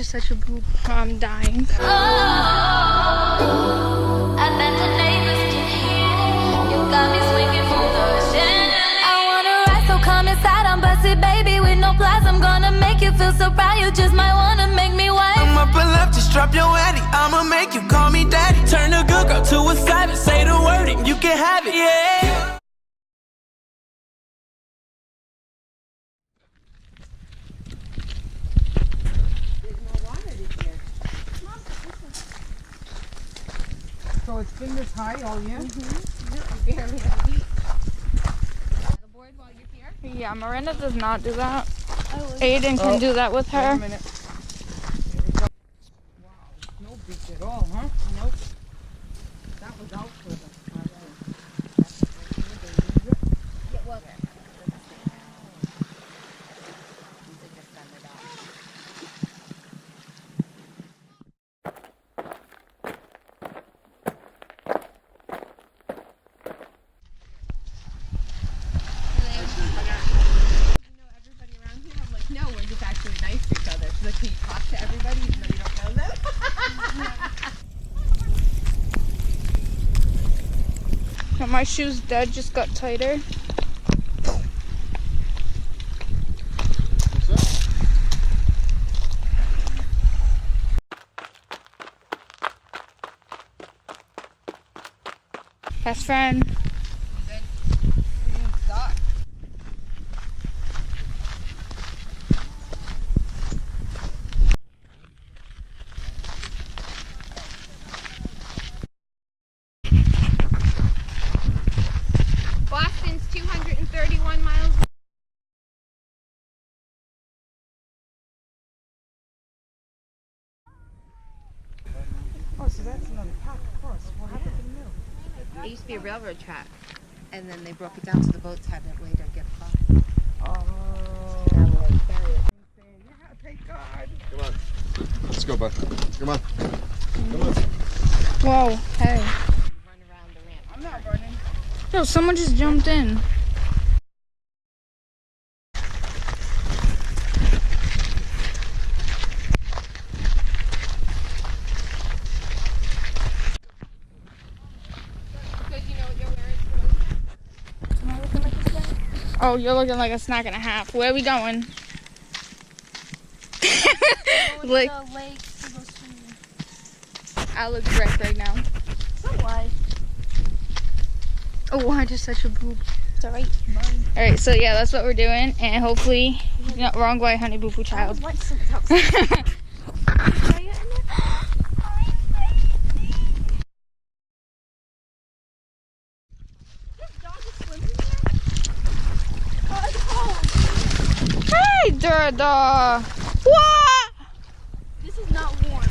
just such a boob. I'm dying. Oh, I bet the neighbors can hear. You got me swinging from the chandelier. I wanna ride, so come inside. I'm busted, baby, with no flies. I'm gonna make you feel so proud. You just might wanna make me wife. I'ma pull up, just drop your waddy. I'ma make you call me daddy. Turn a good girl to a savage. Say the word and you can have it, yeah. So it's fingers high all year? Mm-hmm. You barely have to eat. Paddleboard while you're here? Yeah, Miranda does not do that. Aiden can do that with her. Wait a minute. Here we go. Wow, no beach at all, huh? Nope. That was out for them. Yeah, well, no, we're just actually nice to each other. So like, can you talk to everybody even though you don't know them? But my shoe's dead, just got tighter. Best friend. Boston's 231 miles. Oh, so that's another path across. What happened to the mill? It used to be a railroad track, and then they broke it down so the boats had a way to get across. Oh. Now we'll bury it. Yeah, thank God. Come on. Let's go, bud. Come on. Come on. Whoa, hey. Run around the ramp. I'm not running. Yo, someone just jumped in. Because you know what you're wearing. Am I looking like a snack? Oh, you're looking like a snack and a half. Where are we going? Like, The lake to go swimming. I look wrecked right now. So what? Oh, I just such a boob. It's alright. Alright, so yeah, that's what we're doing. And hopefully, you're not wrong way, honey boo boo child. What? Try it in there. Hey, Durda! What? This is not warm.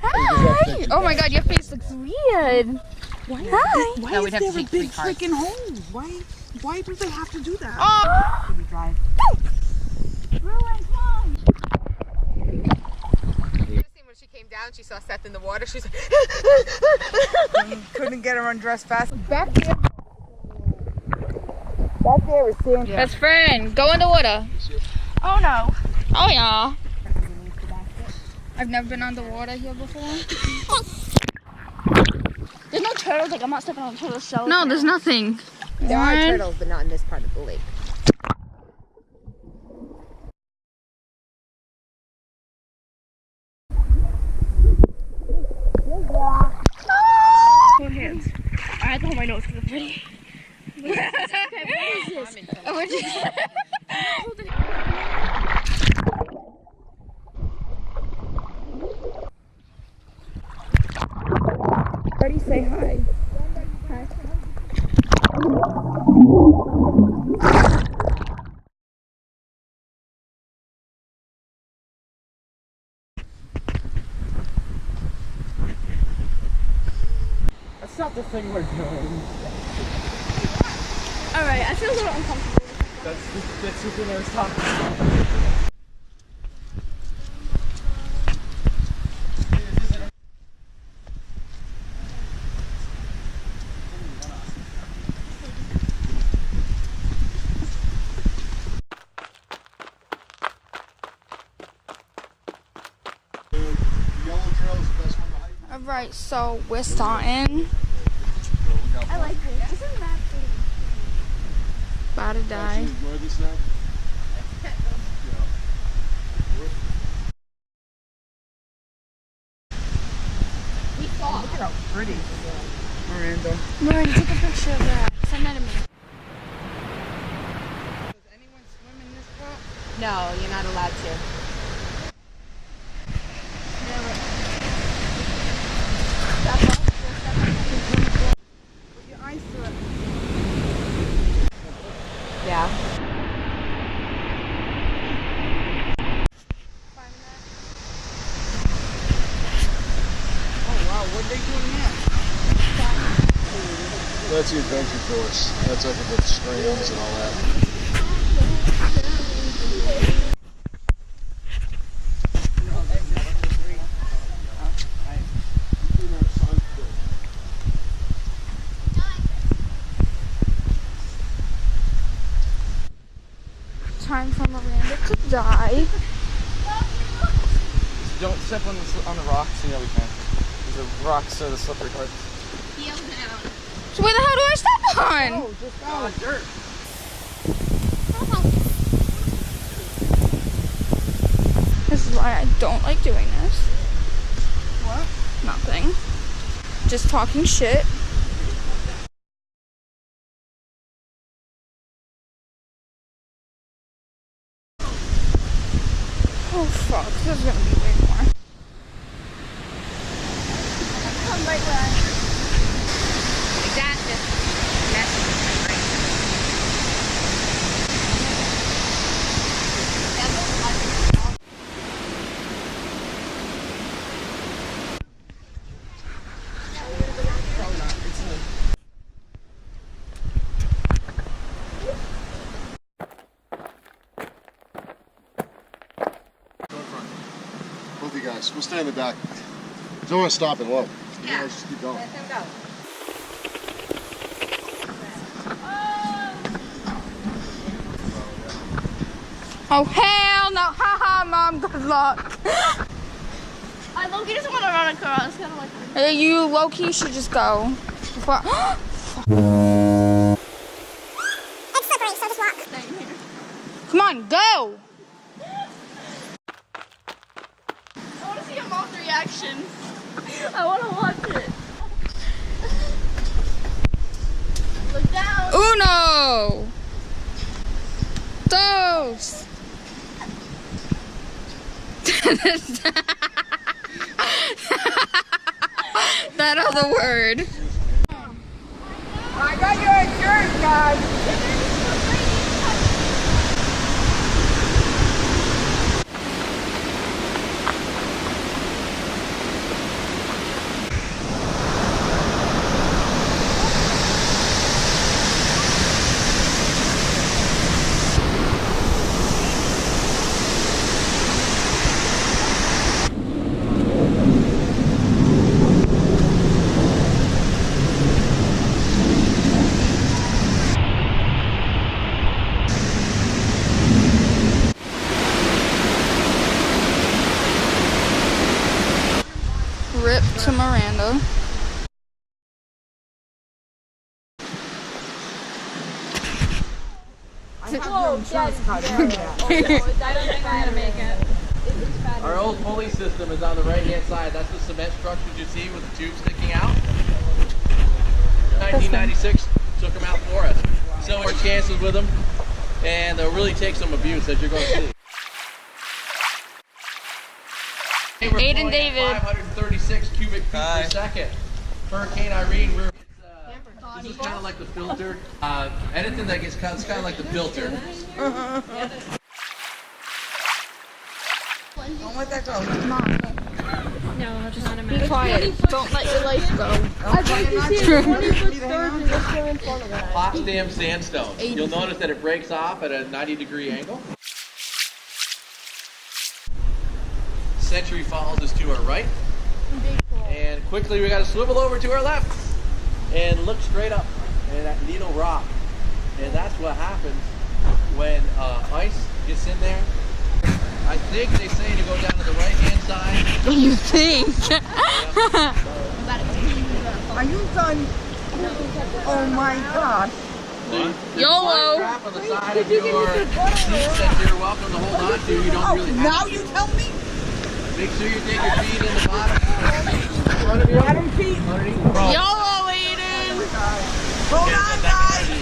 Hi! Oh my god, your face looks weird. Why, Hi. why No, is we'd have there to a take 3 big cars. freaking hole? Why do they have to do that? Oh! Should we drive? When she came down, she saw Seth in the water. She's like, Couldn't get her undressed fast. Back there. Back there is sand. Best friend, go in the water. Oh no. Oh yeah. I've never been underwater here before. There's no turtles. Like I'm not stepping on turtle shells. No, there's nothing. there are One. turtles, but not in this part of the lake. Your hands. I had to hold my nose because it's pretty. Okay, what is this? Oh, what'd you- Everybody say hi. That's not the thing we're doing. Alright, I feel a little uncomfortable. That's super nice talking about. Alright, so we're starting. I like this. Isn't that pretty? About to die. Enjoy this now? Look at how pretty Miranda. Miranda, take a picture of that. Send that to me. Does anyone swim in this boat? No, you're not allowed to. Put your eyes to it. Yeah. Oh wow, what are they doing now? That's the adventure course. That's like with the streams and all that. Time for Miranda to die. Don't step on the rocks. Yeah, we can. The rocks are the slippery parts. So where the hell do I step on? Oh, just follow dirt. This is why I don't like doing this. What? Nothing. Just talking shit. Oh fuck, this is gonna be way more. Come right back. That just messes with my brain. Both of you guys, we'll stay in the back. Don't want to stop and look. You guys just keep going. Let him go. Oh hell no! Haha, mom, good luck. I low-key just want to run across, kind of like. Hey, you low-key should just go. Fuck. It's slippery, so just walk. Come on, go! I want to see your mom's reaction. I want to watch it. Look down. Uno! Dos! That other word. I got your insurance card. Rip to Miranda. I have your insurance card. I don't think I'm gonna make it. Our old pulley system is on the right-hand side. That's the cement structure you see with the tube sticking out. 1996 took them out for us. So our chances with them, and they'll really take some abuse, as you're going to see. Aiden David. 536 cubic feet per second. Hurricane Irene, this is kind of like the filter. Anything that gets cut, it's kind of like the filter. Don't let that go. No, just not a Be quiet. Don't let your life go. I think you see it 20-foot storage and let's go in front of that. Potsdam sandstone. You'll notice that it breaks off at a 90-degree angle. Century Falls is to our right. And quickly we got to swivel over to our left and look straight up at that Needle Rock. And that's what happens when ice gets in there. I think they say to go down to the right-hand side. You think? Are you done? Oh my gosh. What? YOLO. Strap on the side of your seat that you're welcome to hold on to. You don't really have Now to. you tell me. Make sure you take your feet in the bottom. Bottom feet. YOLO, Aiden. Hold on, guys.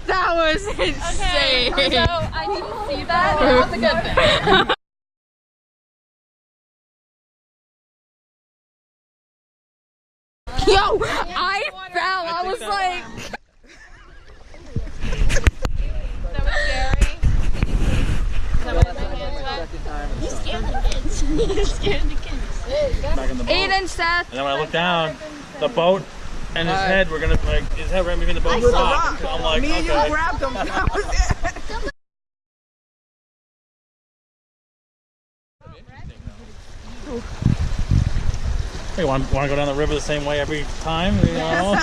That was insane. So I didn't see that. That was a good thing. Yo, I fell. I was like. That was scary. You scared the kids. You scared the kids. Back in the boat. Aiden, Seth. And then when I look down, the boat and his head were gonna like his head right between the boat and the rock. So I'm like, Me and you okay. grabbed them. That was it. Hey, want to go down the river the same way every time? You know?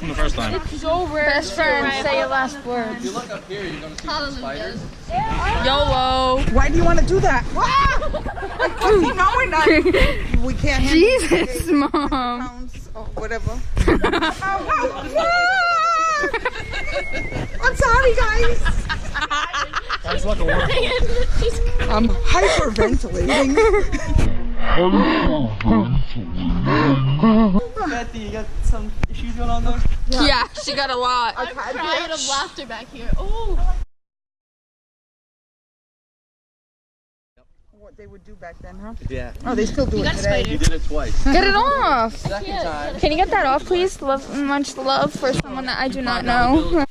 The first time. So rare. Best friend, say your last If words. you look up here, you're going to see some spiders. YOLO. Why do you want to do that? No, we're not. We can't handle Jesus, Mom. pounds or whatever. I'm sorry, guys. Guys, look away. I'm hyperventilating. Betty, you got some issues going on there? Yeah, she got a lot. I'm crying of laughter back here. Oh. What they would do back then, huh? Yeah. Oh, they still do it today. You did it twice. Get it off. Second time. Can you get that off, please? Much love for someone that I do not know.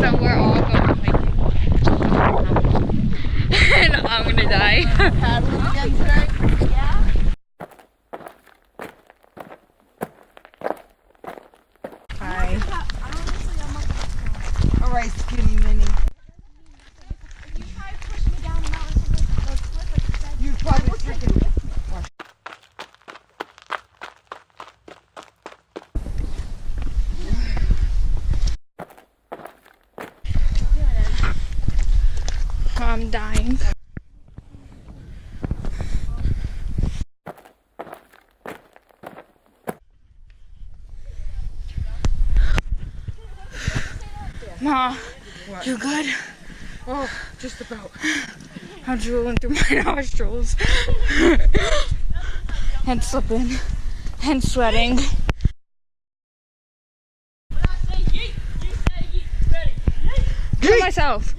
So we're all going hiking. And I'm gonna die. Paddling again today? Yeah. Hi. All right, skinny mini. You try pushing me down the mountain so let's slip like you said. You probably freaking. I'm dying. Ma, you good? Oh, just about. I'm drooling through my nostrils. And slipping. And sweating. Kill myself.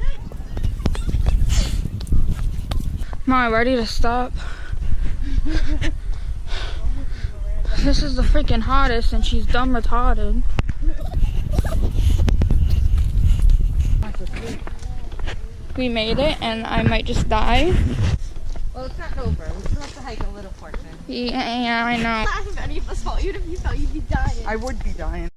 Ma, ready to stop? This is the freaking hottest and she's dumb retarded. We made it and I might just die. Well, it's not over. We still have to hike a little portion. Yeah, I know. Not if any of us fall, even if you fell, you'd be dying. I would be dying.